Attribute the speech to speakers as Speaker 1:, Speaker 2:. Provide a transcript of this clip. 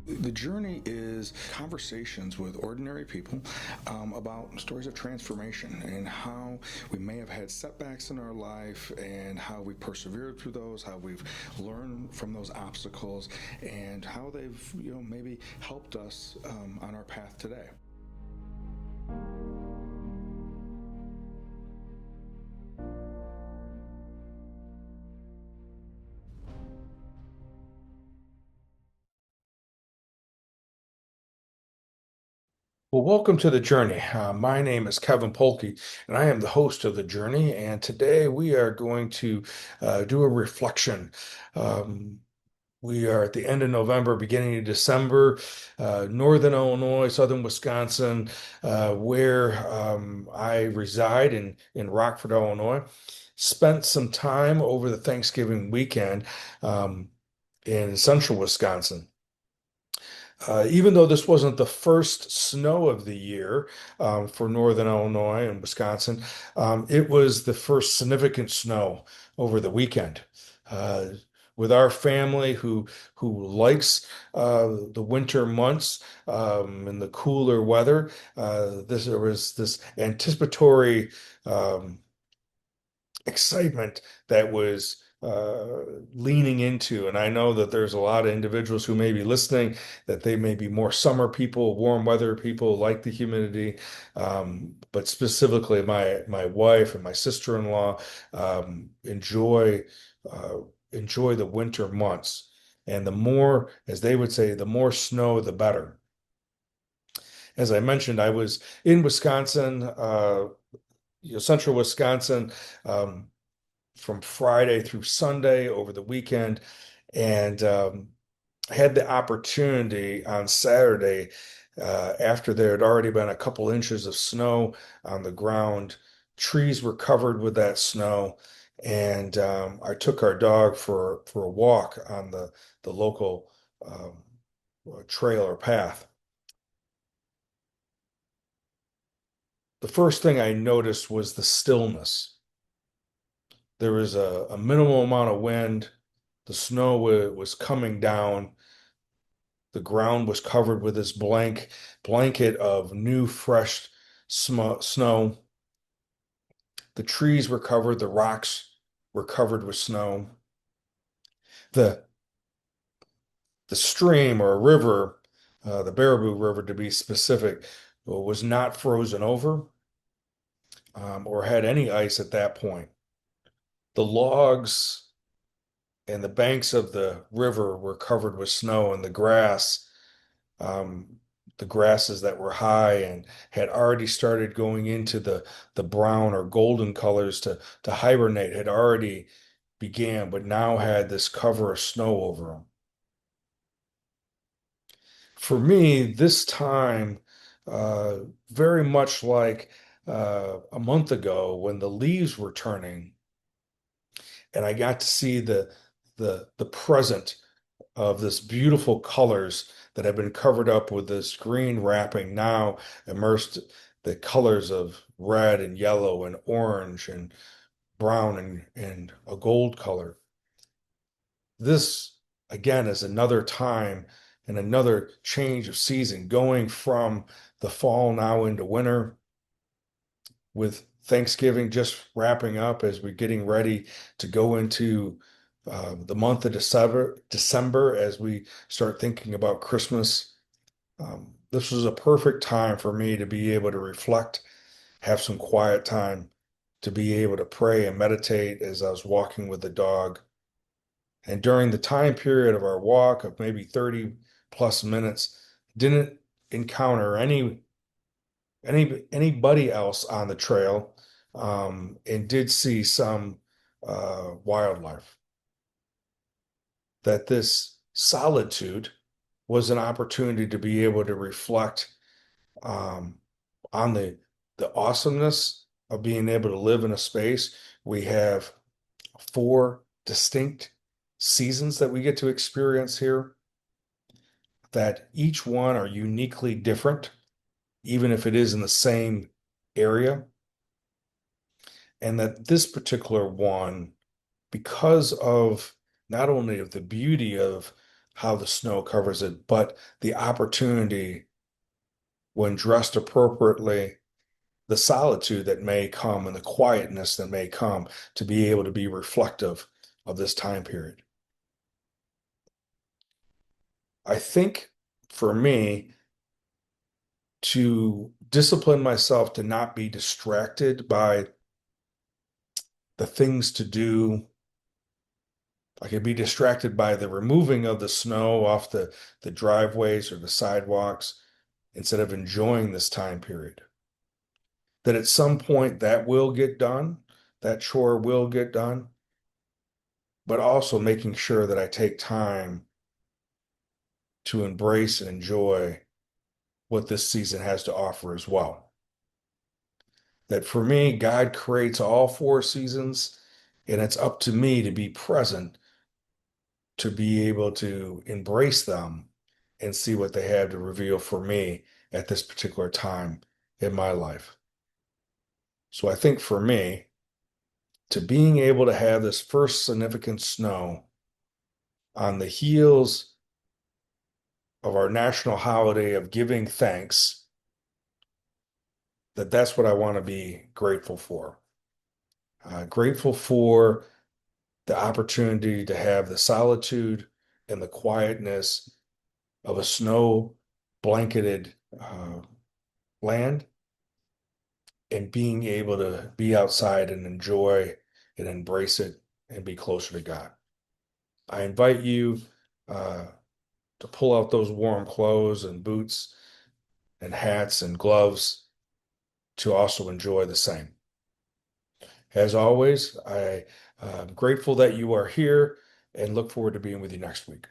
Speaker 1: The journey is conversations with ordinary people about stories of transformation and how we may have had setbacks in our life and how we persevered through those, how we've learned from those obstacles, and how they've maybe helped us on our path today.
Speaker 2: Well, welcome to the journey. My name is Kevin Polkey, and I am the host of the journey. And today we are going to do a reflection. Um, we are at the end of November, beginning of December, northern Illinois, southern Wisconsin, where I reside in Rockford, Illinois. Spent some time over the Thanksgiving weekend in central Wisconsin. Even though this wasn't the first snow of the year for Northern Illinois and Wisconsin, it was the first significant snow over the weekend. Uh, with our family who likes the winter months and the cooler weather, there was this anticipatory excitement that was leaning into. And I know that there's a lot of individuals who may be listening that they may be more summer people, warm weather people, like the humidity. But specifically, my wife and my sister-in-law enjoy enjoy the winter months. And the more, as they would say, the more snow, the better. As I mentioned, I was in Wisconsin, central Wisconsin. Um, from Friday through Sunday over the weekend, and had the opportunity on Saturday, after there had already been a couple inches of snow on the ground. Trees were covered with that snow, and I took our dog for a walk on the local trail or path. The first thing I noticed was the stillness. There was a minimal amount of wind. The snow was coming down. The ground was covered with this blanket of new, fresh snow. The trees were covered, the rocks were covered with snow. The the stream or river, the Baraboo River to be specific, was not frozen over or had any ice at that point. The logs and the banks of the river were covered with snow, and um, the grasses that were high and had already started going into the brown or golden colors to hibernate had already began, but now had this cover of snow over them. For me, this time, uh, very much like a month ago when the leaves were turning, and I got to see the present of this beautiful colors that have been covered up with this green wrapping, now immersed the colors of red and yellow and orange and brown and a gold color. This again is another time and another change of season, going from the fall now into winter, with Thanksgiving just wrapping up as we're getting ready to go into the month of December as we start thinking about Christmas. This was a perfect time for me to be able to reflect, have some quiet time, to be able to pray and meditate as I was walking with the dog. And during the time period of our walk of maybe 30 plus minutes, didn't encounter anybody else on the trail, and did see some wildlife. That this solitude was an opportunity to be able to reflect um, on the awesomeness of being able to live in a space. We have four distinct seasons that we get to experience here, that each one are uniquely different, even if it is in the same area. And that this particular one, because of not only of the beauty of how the snow covers it, but the opportunity, when dressed appropriately, the solitude that may come and the quietness that may come to be able to be reflective of this time period. I think for me, to discipline myself to not be distracted by the things to do. I could be distracted by the removing of the snow off the driveways or the sidewalks instead of enjoying this time period. That at some point that will get done, that chore will get done, but also making sure that I take time to embrace and enjoy what this season has to offer as well. That for me, God creates all four seasons, and it's up to me to be present, to be able to embrace them and see what they have to reveal for me at this particular time in my life. So I think for me, to being able to have this first significant snow on the heels of our national holiday of giving thanks, that's what I want to be grateful for. Grateful for the opportunity to have the solitude and the quietness of a snow blanketed land, and being able to be outside and enjoy and embrace it and be closer to God. I invite you uh, to pull out those warm clothes and boots and hats and gloves to also enjoy the same. As always, I'm grateful that you are here and look forward to being with you next week.